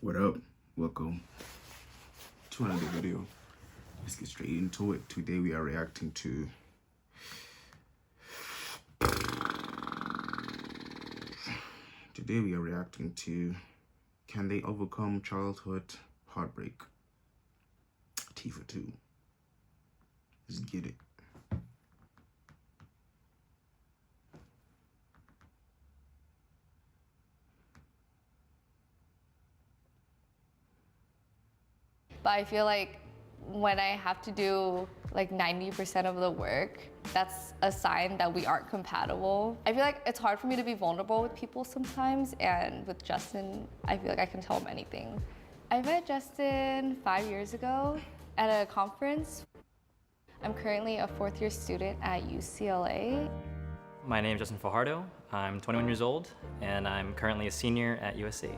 What up? Welcome to another video. Let's get straight into it. Today we are reacting to Can They Overcome Childhood Heartbreak? T for 2. Let's get it. But I feel like when I have to do like 90% of the work, that's a sign that we aren't compatible. I feel like it's hard for me to be vulnerable with people sometimes, and with Justin, I feel like I can tell him anything. I met Justin 5 years ago at a conference. I'm currently a fourth-year student at UCLA. My name is Justin Fajardo. I'm 21 years old, and I'm currently a senior at USC.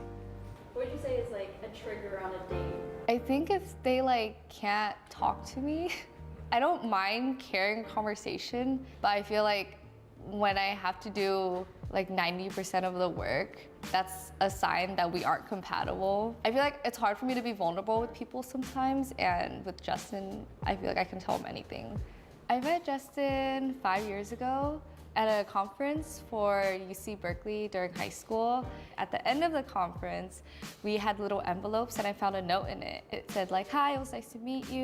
What would you say is like a trigger on a date? I think if they can't talk to me, I don't mind carrying a conversation, but I feel like when I have to do like 90% of the work, that's a sign that we aren't compatible. I feel like it's hard for me to be vulnerable with people sometimes, and with Justin, I feel like I can tell him anything. I met Justin 5 years ago at a conference for UC Berkeley during high school. At the end of the conference, we had little envelopes and I found a note in it. It said like, "Hi, it was nice to meet you,"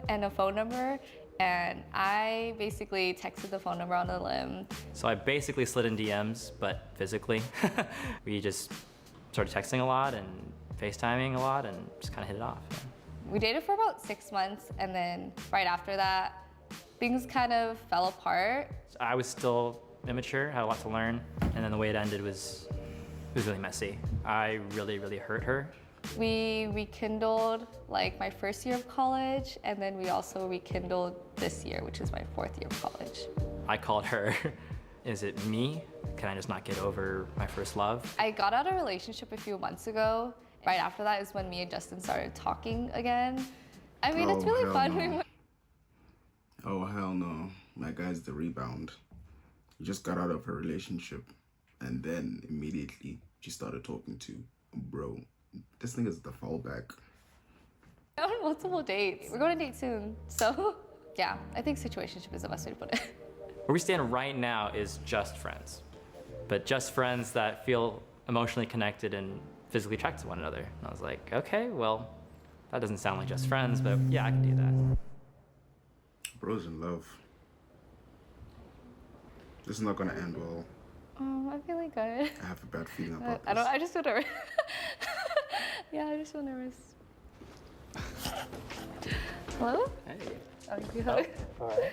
and a phone number. And I basically texted the phone number on a limb. So I basically slid in DMs, but physically. We just started texting a lot and FaceTiming a lot and just kind of hit it off. We dated for about 6 months, and then right after that, things kind of fell apart. I was still immature, had a lot to learn, and then the way it ended was really messy. I really hurt her. We rekindled like my first year of college, and then we also rekindled this year, which is my fourth year of college. I called her, "Is it me? Can I just not get over my first love?" I got out of a relationship a few months ago. Right after that is when me and Justin started talking again. I mean, it's really fun. No. Oh, hell no. My guy's the rebound. He just got out of her relationship, and then immediately she started talking to bro. This thing is the fallback. On multiple dates. We're going to date soon. So, yeah, I think situationship is the best way to put it. Where we stand right now is just friends, but just friends that feel emotionally connected and physically attracted to one another. And I was like, okay, well, that doesn't sound like just friends, but yeah, I can do that. Bro's in love. This is not gonna end well. I'm feeling good. I have a bad feeling about this. I just feel nervous. Yeah, I just feel nervous. Hello? Hey. Oh, you hug? All right.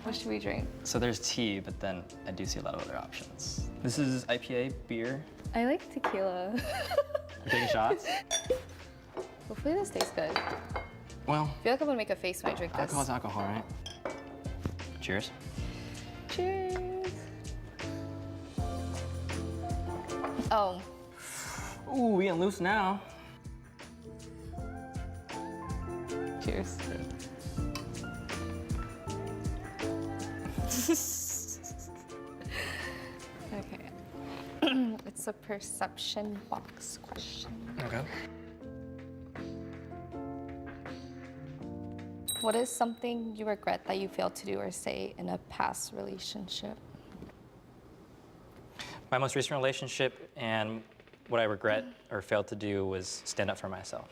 What should we drink? So there's tea, but then I do see a lot of other options. This is IPA, beer. I like tequila. We're taking shots. Hopefully this tastes good. Well, I feel like I'm gonna make a face when I drink this. alcohol's alcohol, right? Cheers. Cheers. Oh, Ooh, we getting loose now. cheers. Okay. It's a perception box question. Okay. What is something you regret that you failed to do or say in a past relationship? My most recent relationship and what I regret or failed to do was stand up for myself.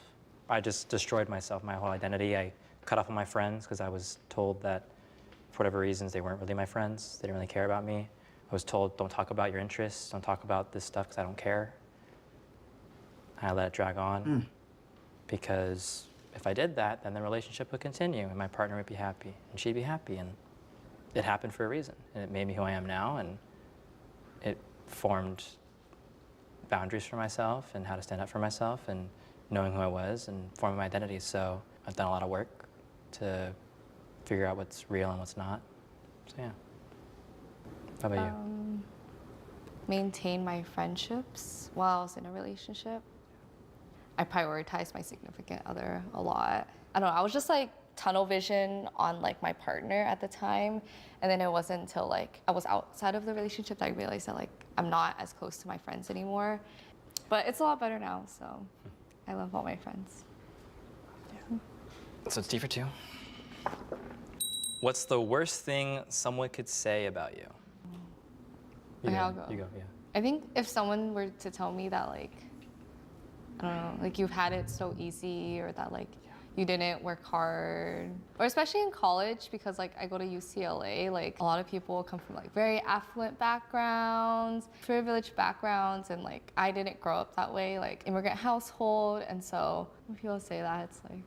I just destroyed myself, my whole identity. I cut off all my friends because I was told that for whatever reasons they weren't really my friends. They didn't really care about me. I was told, don't talk about your interests, don't talk about this stuff because I don't care. I let it drag on because if I did that, then the relationship would continue and my partner would be happy and she'd be happy, and it happened for a reason and it made me who I am now, and it formed boundaries for myself and how to stand up for myself and knowing who I was and forming my identity. So I've done a lot of work to figure out what's real and what's not. So yeah. How about you? Maintain my friendships while I was in a relationship. I prioritized my significant other a lot. I don't know, I was just like tunnel vision on like my partner at the time. And then it wasn't until like I was outside of the relationship that I realized that like I'm not as close to my friends anymore. But it's a lot better now, so I love all my friends. So it's T for 2. What's the worst thing someone could say about you? Okay, I'll go. You go, yeah. I think if someone were to tell me that, like, I don't know, like you've had it so easy, or that like you didn't work hard, or especially in college, because like I go to UCLA, like a lot of people come from like very affluent backgrounds, privileged backgrounds, and like I didn't grow up that way, like immigrant household, and so when people say that, it's like,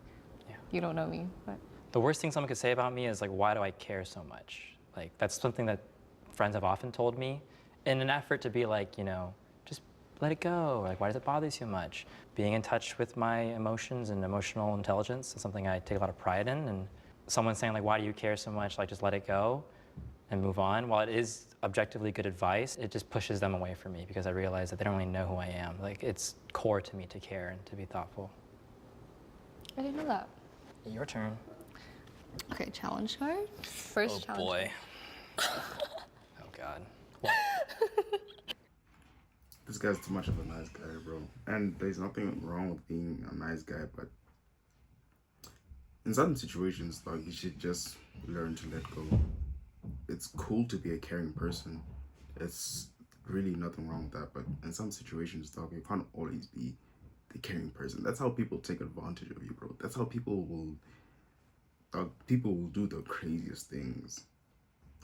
Yeah. you don't know me, but. The worst thing someone could say about me is like, why do I care so much? Like, that's something that friends have often told me in an effort to be like, you know, just let it go. Like, why does it bother you so much? Being in touch with my emotions and emotional intelligence is something I take a lot of pride in. And someone saying like, why do you care so much? Like, just let it go and move on. While it is objectively good advice, it just pushes them away from me because I realize that they don't really know who I am. Like, it's core to me to care and to be thoughtful. I didn't know that. Your turn. Okay, challenge card. First challenge. Boy. Oh God. What? This guy's too much of a nice guy, bro. And there's nothing wrong with being a nice guy, but in certain situations, like, you should just learn to let go. It's cool to be a caring person. It's really nothing wrong with that, but in some situations, dog, you can't always be the caring person. That's how people take advantage of you, bro. That's how people will do the craziest things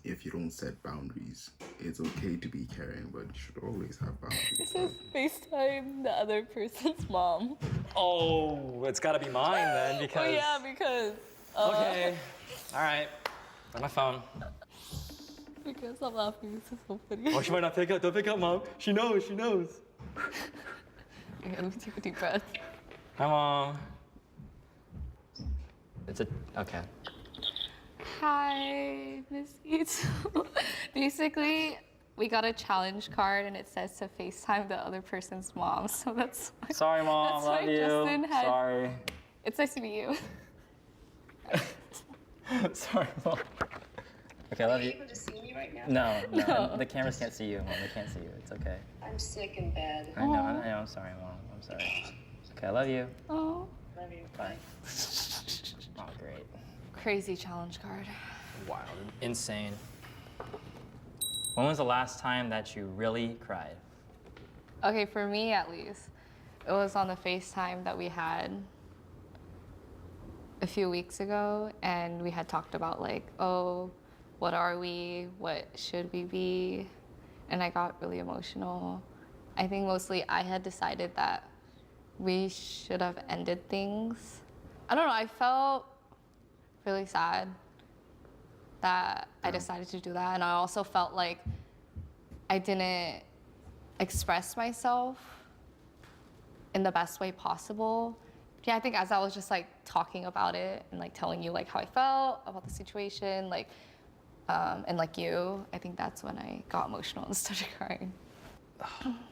if you don't set boundaries. It's okay to be caring, but you should always have boundaries. This is FaceTime the other person's mom. Oh, it's gotta be mine then because. Oh yeah, because. Okay. All right. On my phone. Because I'm laughing. This is so funny. Oh, she might not pick up. Don't pick up, Mom. She knows. She knows. Okay, let me take a deep breath. Hi, Mom. It's a, okay. Hi, Miss Ito. Basically, we got a challenge card and it says to FaceTime the other person's mom. So that's why, Sorry, Mom. That's Love why you. Justin had- Sorry. it's nice to meet you. Sorry, Mom. Okay, I love Are you you. able to see me right now? No. The cameras can't see you, Mom. They can't see you. It's okay. I'm sick in bed. I know. I'm sorry, Mom. I'm sorry. Okay, I love you. Oh. Love you. Bye. Oh, great. Crazy challenge card. Wild. Insane. When was the last time that you really cried? Okay, for me at least, it was on the FaceTime that we had a few weeks ago, and we had talked about like, oh, what are we? What should we be? And I got really emotional. I think mostly I had decided that we should have ended things. I don't know, I felt really sad that I decided to do that, and I also felt like I didn't express myself in the best way possible. Yeah, I think as I was just like talking about it and like telling you like how I felt about the situation, like and like you, I think that's when I got emotional and started crying.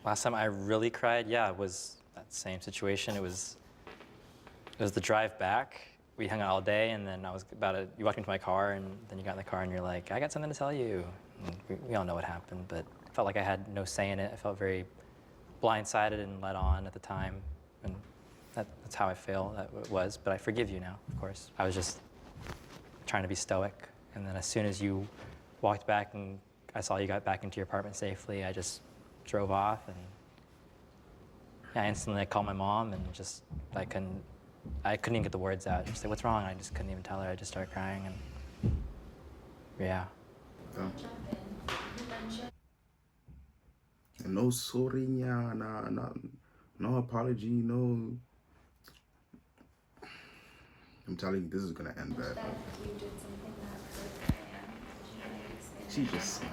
Last time I really cried, yeah, it was that same situation. It was the drive back. We hung out all day, and then you walked into my car, and then you got in the car, and you're like, I got something to tell you. And we all know what happened, but I felt like I had no say in it. I felt very blindsided and led on at the time, and that's how I feel that it was. But I forgive you now, of course. I was just trying to be stoic, and then as soon as you walked back and I saw you got back into your apartment safely, I just drove off, and yeah, I instantly called my mom, and just I couldn't even get the words out. She'd say, "What's wrong?" I just couldn't even tell her. I just started crying, and yeah. And no sorry, no apology, no. I'm telling you, this is gonna end bad. You did something that hurt Diane. She just smiled.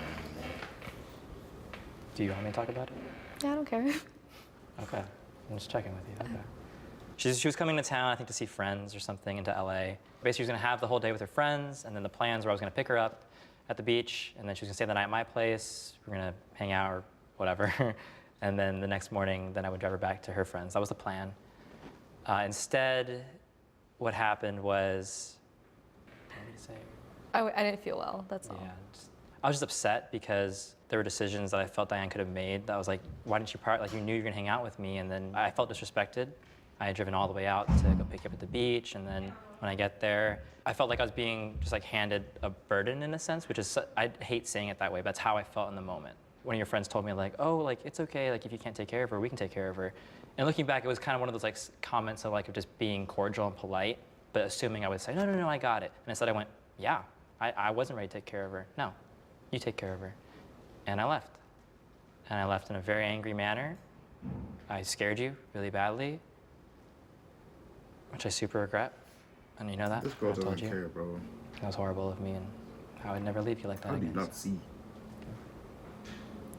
Do you want me to talk about it? Yeah, I don't care. Okay, I'm just checking with you. Okay. She was coming to town, I think, to see friends or something into LA. Basically, she was gonna have the whole day with her friends, and then the plans were I was gonna pick her up at the beach, and then she was gonna stay the night at my place. We were gonna hang out or whatever, and then the next morning, then I would drive her back to her friends. That was the plan. Instead, what happened was, what did I say? I didn't feel well, that's all. Yeah, I was just upset because there were decisions that I felt Diane could have made that I was like, why didn't you part? Like, you knew you were gonna hang out with me, and then I felt disrespected. I had driven all the way out to go pick you up at the beach, and then when I get there, I felt like I was being just like handed a burden in a sense, which is, I hate saying it that way, but that's how I felt in the moment. One of your friends told me like, oh, like it's okay, like if you can't take care of her, we can take care of her. And looking back, it was kind of one of those like comments of like of just being cordial and polite, but assuming I would say, no, no, no, I got it. And instead I went, yeah, I wasn't ready to take care of her. No, you take care of her. And I left. And I left in a very angry manner. I scared you really badly, which I super regret. And you know that? This girl I told doesn't you. care, bro. That was horrible of me, and I would never leave you like that How do you again. not see?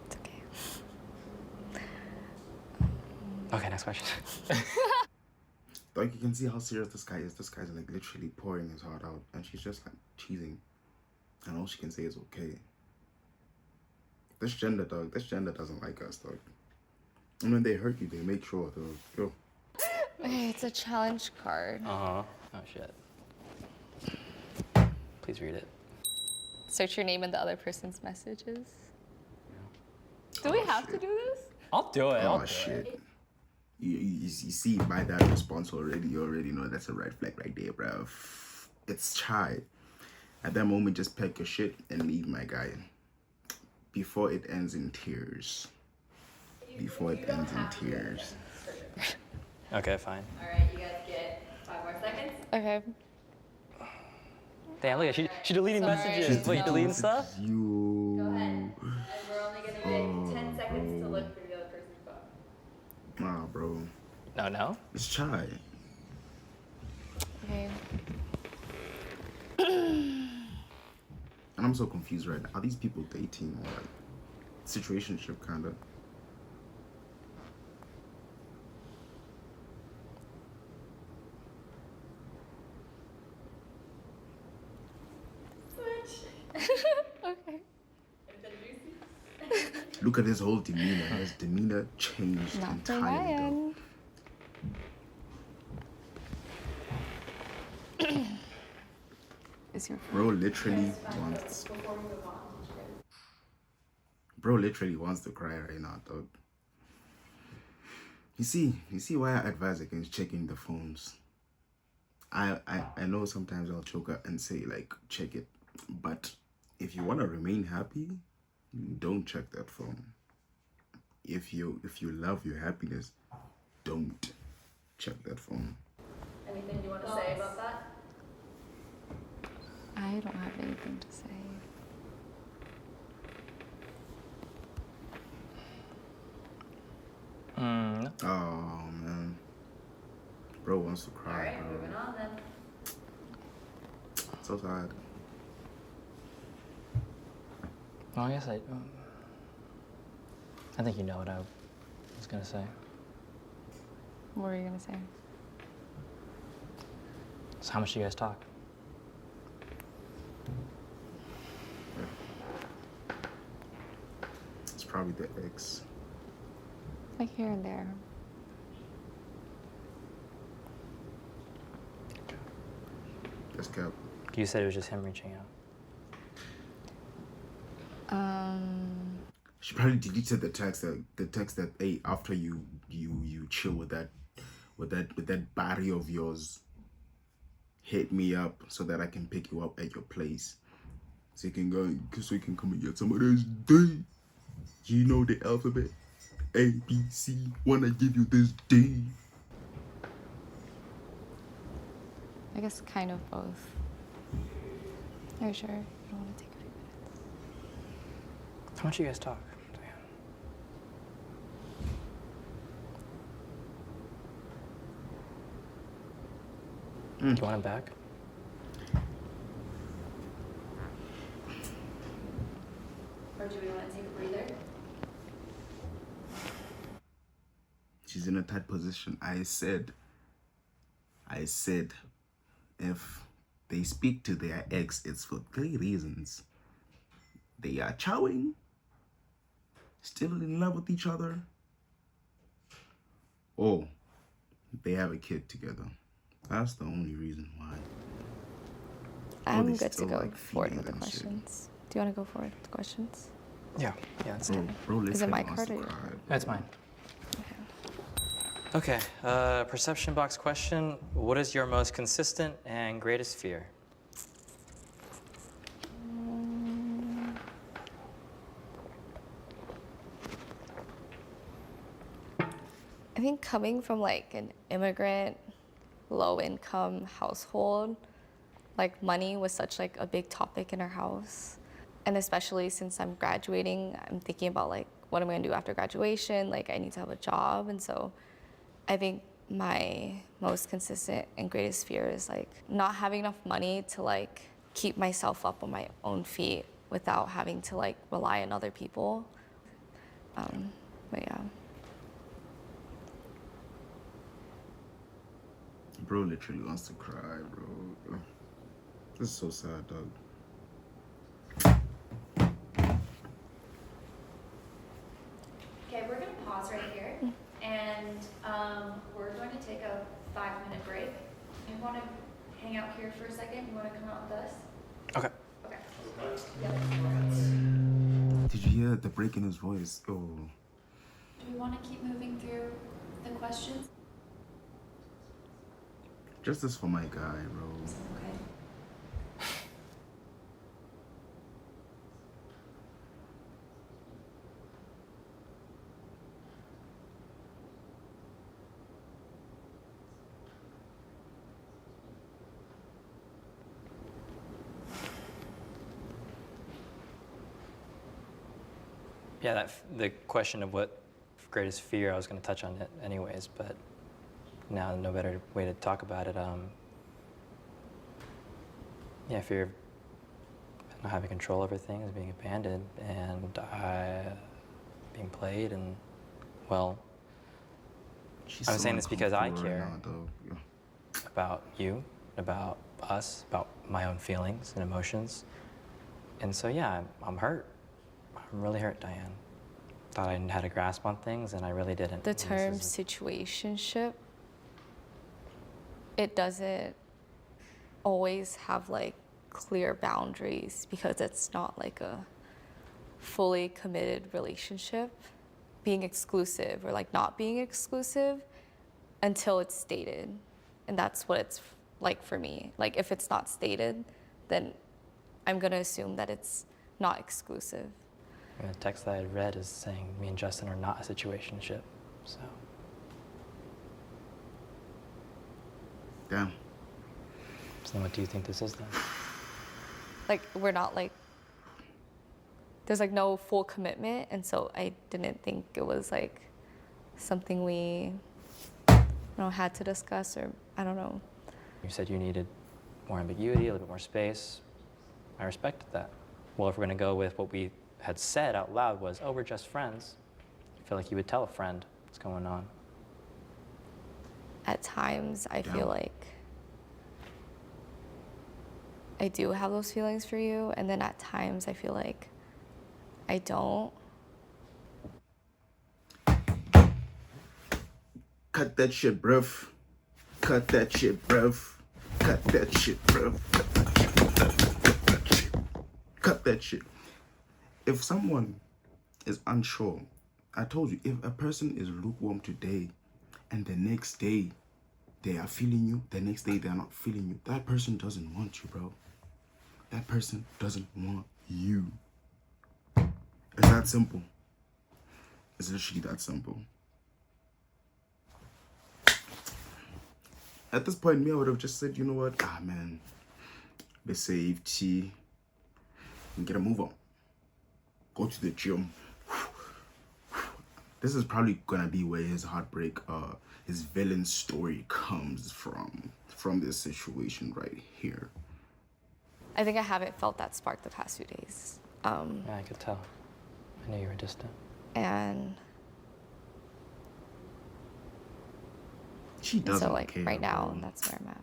It's okay. Okay, next question. Like, you can see how serious this guy is. This guy's like literally pouring his heart out, and she's just like cheesing. And all she can say is okay. This gender, dog, this gender doesn't like us, dog. And when they hurt you, they make sure, dog. Yo. Okay, it's a challenge card. Uh-huh. Oh, shit. Please read it. Search your name in the other person's messages. Do we have to do this? I'll do it. I'll Oh do shit. It. You see by that response already, you already know that's a red flag right there, bro. It's chai. At that moment, just pack your shit and leave, my guy. Before it ends in tears. Before it ends in tears. Okay, fine. All right, you guys get 5 more seconds. Okay. Damn, look at she deleting messages. Wait, you deleting stuff? You. Go ahead. And we're only gonna get 10 seconds to look through the other person's phone. Nah, bro. No? It's chai. Okay. And I'm so confused right now. Are these people dating or like situationship kind of? Okay. Look at his whole demeanor. His demeanor changed Not for entirely, though. Ryan. Is your Bro literally wants. Bro literally wants to cry right now, dog. You see why I advise against checking the phones. I know sometimes I'll choke up and say like check it, but if you want to remain happy, don't check that phone. If you love your happiness, don't check that phone. Anything you want to say about that? I don't have anything to say. No. Oh man, bro wants to All cry, right, bro. moving on then. So sad. Well, I guess I think you know what I was gonna say. What were you gonna say? So how much do you guys talk? It's probably the ex. Like here and there. Just kept. You said it was just him reaching out. She probably deleted the text that hey, after you chill with that body of yours, hit me up so that I can pick you up at your place. So you can come and get some of this D. You know the alphabet. A, B, C. Wanna give you this D. I guess kind of both. Are you sure you don't want to take a few minutes? How much do you guys talk? Do you want him back? Or do we want to take a breather? She's in a tight position. I said, if they speak to their ex, it's for 3 reasons. They are chowing, still in love with each other, or they have a kid together. That's the only reason why. I'm they good to still go like forward feeding with the them shit. questions. Do you want to go forward with the questions? Yeah, that's good. Bro, Is it my literally card wants to or yours? cry. That's mine. Okay, perception box question. What is your most consistent and greatest fear? I think coming from like an immigrant, low income household, like money was such like a big topic in our house. And especially since I'm graduating, I'm thinking about like what am I gonna do after graduation? Like I need to have a job. And so I think my most consistent and greatest fear is like not having enough money to like keep myself up on my own feet without having to like rely on other people. But yeah. Bro literally wants to cry, bro. This is so sad, dog. Okay, we're gonna pause right here, and we're going to take a 5-minute break. You wanna hang out here for a second? You wanna come out with us? Okay. Okay. Did you hear the break in his voice? Oh. Do we wanna keep moving through the questions? Justice for my guy, bro. Okay. Yeah, the question of what greatest fear, I was going to touch on it anyways, but now no better way to talk about it. Yeah, fear of not having control over things, being abandoned, and being played, and well, She's I'm so saying this because I uncomfortable care. right now, dog. Yeah. About you, about us, about my own feelings and emotions. And so, yeah, I'm hurt. I'm really hurt, Diane. Thought I had a grasp on things, and I really didn't. The And this term is situationship, it doesn't always have like clear boundaries because it's not like a fully committed relationship. Being exclusive or like not being exclusive until it's stated. And that's what it's like for me. Like if it's not stated, then I'm gonna assume that it's not exclusive. the text that I had read is saying me and Justin are not a situationship. So, Damn. then what do you think this is then? Like we're not like, there's like no full commitment, and so I didn't think it was like something we, had to discuss, or I don't know. You said you needed more ambiguity, a little bit more space. I respected that. Well, if we're going to go with what we had said out loud was, oh, we're just friends, I feel like you would tell a friend what's going on. At times, I Yeah. feel like I do have those feelings for you, and then at times I feel like I don't. Cut that shit, bruv. Cut that shit, bruv. Cut that shit, bruv. Cut that shit. If someone is unsure, I told you, if a person is lukewarm today and the next day they are feeling you, the next day they are not feeling you, that person doesn't want you, bro. That person doesn't want you. It's that simple. It's literally that simple. At this point, me, I would have just said, you know what? Ah, man. Be safety. And get a move on. Go to the gym. This is probably gonna be where his heartbreak, his villain story comes from this situation right here. I think I haven't felt that spark the past few days. Yeah, I could tell. I knew you were distant. And She doesn't so like care, right now, bro. that's where I'm at.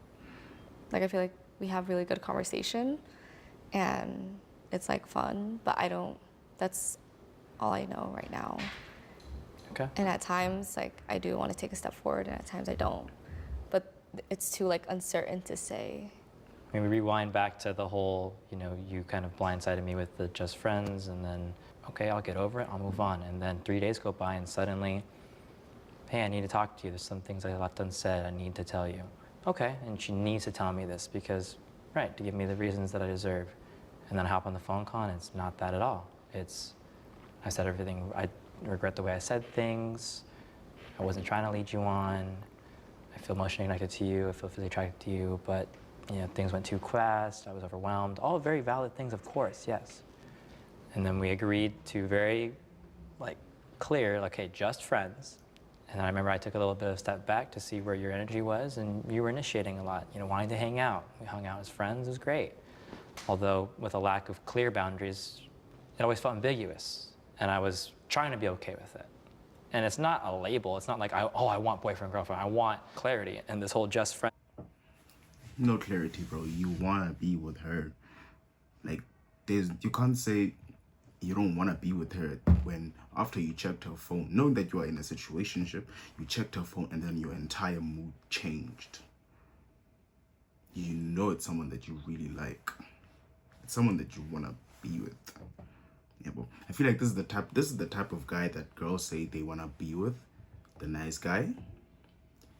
Like I feel like we have really good conversation and it's like fun, but that's all I know right now. Okay. And at times, like I do want to take a step forward and at times I don't. But it's too like uncertain to say I mean, we rewind back to the whole, you kind of blindsided me with the just friends, and then, okay, I'll get over it, I'll move on. And then 3 days go by, and suddenly, hey, I need to talk to you. There's some things I left unsaid, I need to tell you. Okay, and she needs to tell me this because, right, to give me the reasons that I deserve. And then I hop on the phone call, and it's not that at all. I said everything, I regret the way I said things, I wasn't trying to lead you on, I feel emotionally connected to you, I feel physically attracted to you, but things went too fast, I was overwhelmed. All very valid things, of course, yes. And then we agreed to very, clear, hey, just friends. And then I remember I took a little bit of a step back to see where your energy was, and you were initiating a lot, wanting to hang out. We hung out as friends, it was great. Although with a lack of clear boundaries, it always felt ambiguous. And I was trying to be okay with it. And it's not a label, it's not like, I want boyfriend, girlfriend, I want clarity. And this whole just friend. No clarity, bro. You wanna be with her. You can't say you don't wanna be with her when after you checked her phone, knowing that you are in a situationship, you checked her phone and then your entire mood changed. You know it's someone that you really like. It's someone that you wanna be with. Yeah, but I feel like this is the type of guy that girls say they wanna be with, the nice guy.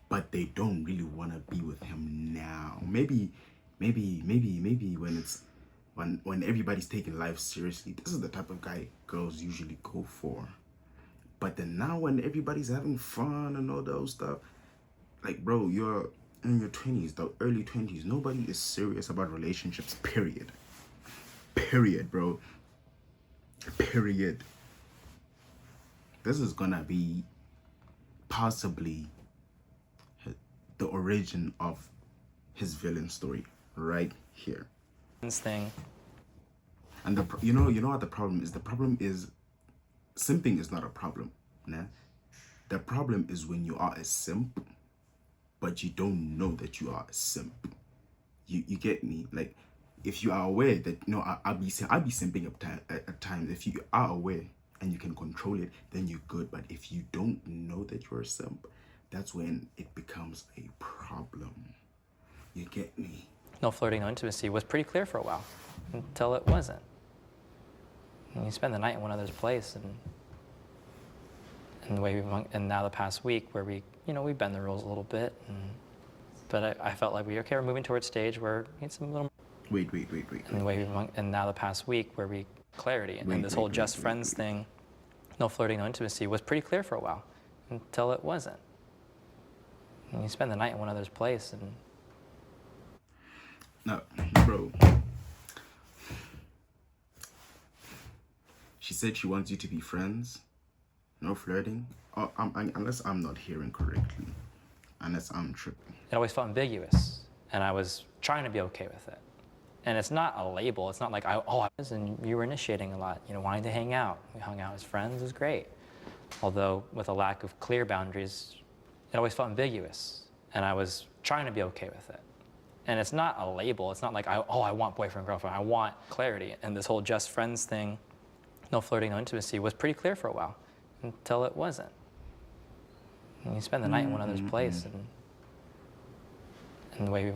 But they don't really want to be with him now. Maybe when everybody's taking life seriously, this is the type of guy girls usually go for. But then now when everybody's having fun and all those stuff, bro, you're in your 20s, the early 20s, nobody is serious about relationships, period. Period, bro. Period. This is gonna be possibly the origin of his villain story right here. Thing. And you know what the problem is? The problem is simping is not a problem. Nah? The problem is when you are a simp, but you don't know that you are a simp. You get me? If you are aware that I'll be simping at times. If you are aware and you can control it, then you're good. But if you don't know that you're a simp, that's when it becomes a problem. You get me? No flirting, no intimacy was pretty clear for a while, until it wasn't. And you spend the night in one other's place, and the way and now the past week where we bend the rules a little bit, but I felt like we're moving towards stage where it's a little. Wait. And the way and now the past week where we clarity and this whole just friends thing, no flirting, no intimacy was pretty clear for a while, until it wasn't. And you spend the night in one other's place, and. No, bro. She said she wants you to be friends. No flirting. Unless I'm not hearing correctly. Unless I'm tripping. It always felt ambiguous, and I was trying to be okay with it. And it's not a label. It's not like I was, and you were initiating a lot. Wanting to hang out. We hung out as friends. It was great. Although with a lack of clear boundaries, it always felt ambiguous, and I was trying to be okay with it. And it's not a label. It's not like I want boyfriend, girlfriend. I want clarity. And this whole just friends thing, no flirting, no intimacy was pretty clear for a while, until it wasn't. And you spend the night in one other's place, and the way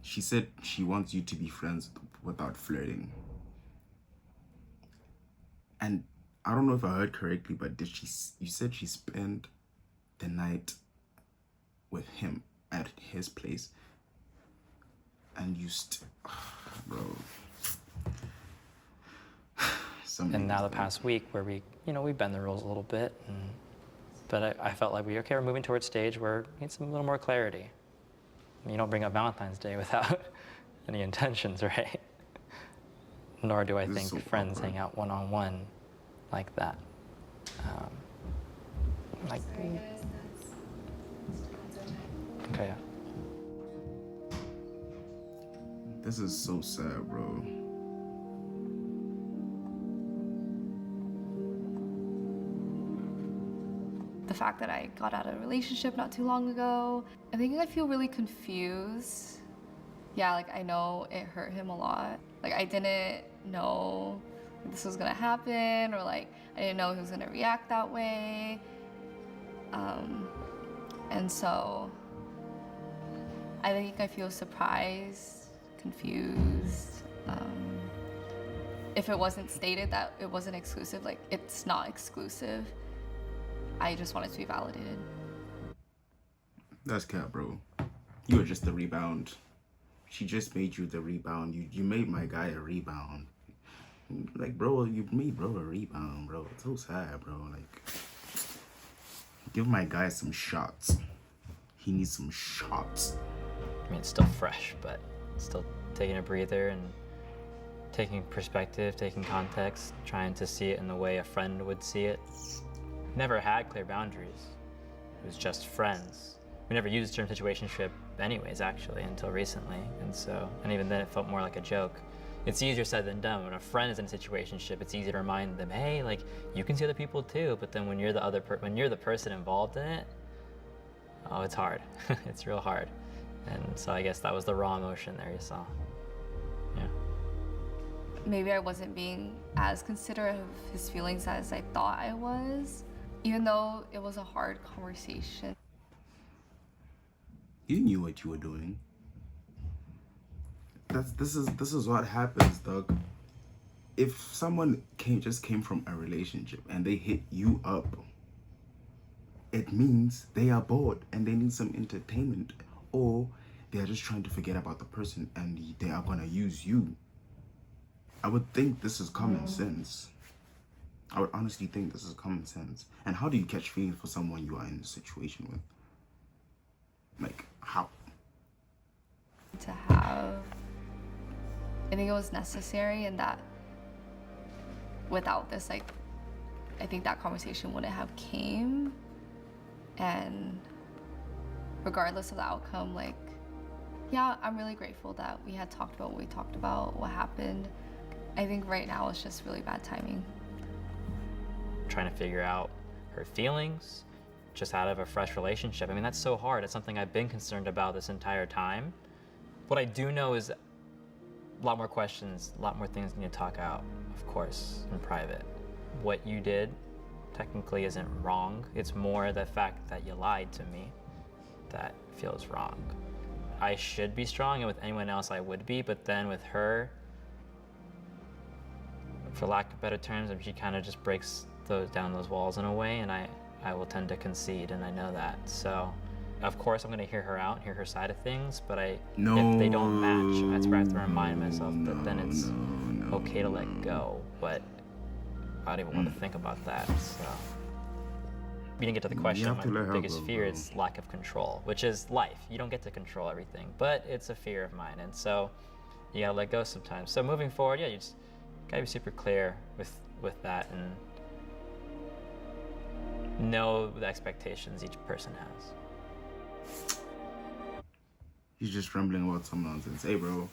She said she wants you to be friends without flirting. And I don't know if I heard correctly, but you said she spent the night with him at his place, and bro. And now the past week where we bend the rules a little bit, but I felt like we're moving towards stage where we need some little more clarity. You don't bring up Valentine's Day without any intentions, right? Nor do I think friends hang out one-on-one like that. Sorry guys, that's our time. Okay, yeah. This is so sad, bro. The fact that I got out of a relationship not too long ago, I think I feel really confused. Yeah, I know it hurt him a lot. I didn't know this was gonna happen, or I didn't know he was gonna react that way. And so I think I feel surprised, confused. If it wasn't stated that it wasn't exclusive, like it's not exclusive, I just want it to be validated. That's cap, bro. You were just the rebound. She just made you the rebound. You made my guy a rebound. Like, bro, you made bro a rebound, bro. It's so sad, bro. Like, give my guy some shots. He needs some shots. I mean, it's still fresh, but still taking a breather and taking perspective, taking context, trying to see it in the way a friend would see it. Never had clear boundaries. It was just friends. We never used the term situationship anyways, actually, until recently. And even then it felt more like a joke. It's easier said than done. When a friend is in a situationship, it's easy to remind them, hey, like, you can see other people too, but then when you're the person involved in it, oh, it's hard. It's real hard. And so I guess that was the raw emotion there you saw. Yeah. Maybe I wasn't being as considerate of his feelings as I thought I was, even though it was a hard conversation. You knew what you were doing. This is what happens, dog. If someone just came from a relationship and they hit you up, it means they are bored and they need some entertainment, or they are just trying to forget about the person and they are gonna use you. I would think this is common sense. I would honestly think this is common sense. And how do you catch feelings for someone you are in a situation with? Like, how? To have, I think it was necessary, and that without this, like, I think that conversation wouldn't have came. And regardless of the outcome, like, yeah, I'm really grateful that we had talked about what we talked about, what happened. I think right now it's just really bad timing. Trying to figure out her feelings just out of a fresh relationship. I mean, that's so hard. It's something I've been concerned about this entire time. What I do know is a lot more questions, a lot more things need to talk out, of course, in private. What you did technically isn't wrong. It's more the fact that you lied to me that feels wrong. I should be strong, and with anyone else I would be, but then with her, for lack of better terms, she kind of just breaks down those walls in a way, and I will tend to concede, and I know that. So, of course, I'm going to hear her out, hear her side of things, but if they don't match, that's where I have to remind myself that then it's okay to let go. But I don't even want to think about that. So, we didn't get to the question. My biggest fear is lack of control, which is life. You don't get to control everything, but it's a fear of mine, and so you gotta let go sometimes. So moving forward, yeah, you just gotta be super clear with that and know the expectations each person has. He's just rambling about some nonsense. Hey, bro.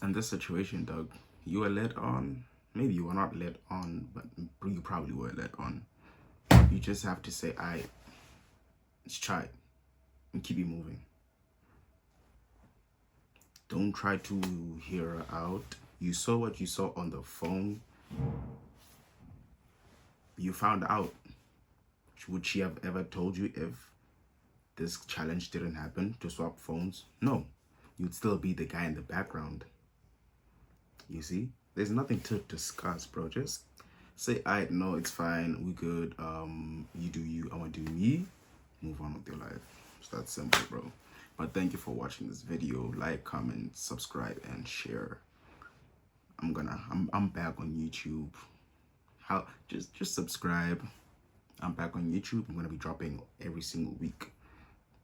In this situation, Doug, you were led on. Maybe you were not led on, but you probably were led on. You just have to say, let's try it and keep it moving. Don't try to hear her out. You saw what you saw on the phone. You found out. Would she have ever told you if this challenge didn't happen to swap phones? No. You'd still be the guy in the background. You see? There's nothing to discuss, bro. Just say, no, it's fine. We good. You do you. I'm gonna do me. Move on with your life. It's that simple, bro. But thank you for watching this video. Like, comment, subscribe, and share. I'm back on YouTube. Just subscribe. I'm back on YouTube. I'm gonna be dropping every single week.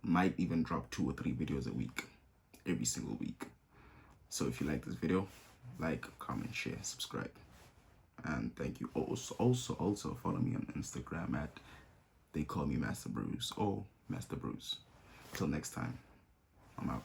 Might even drop 2 or 3 videos a week. Every single week. So if you like this video, like, comment, share, subscribe. And thank you. Also follow me on Instagram at They Call Me Master Bruce or Master Bruce. Till next time, I'm out.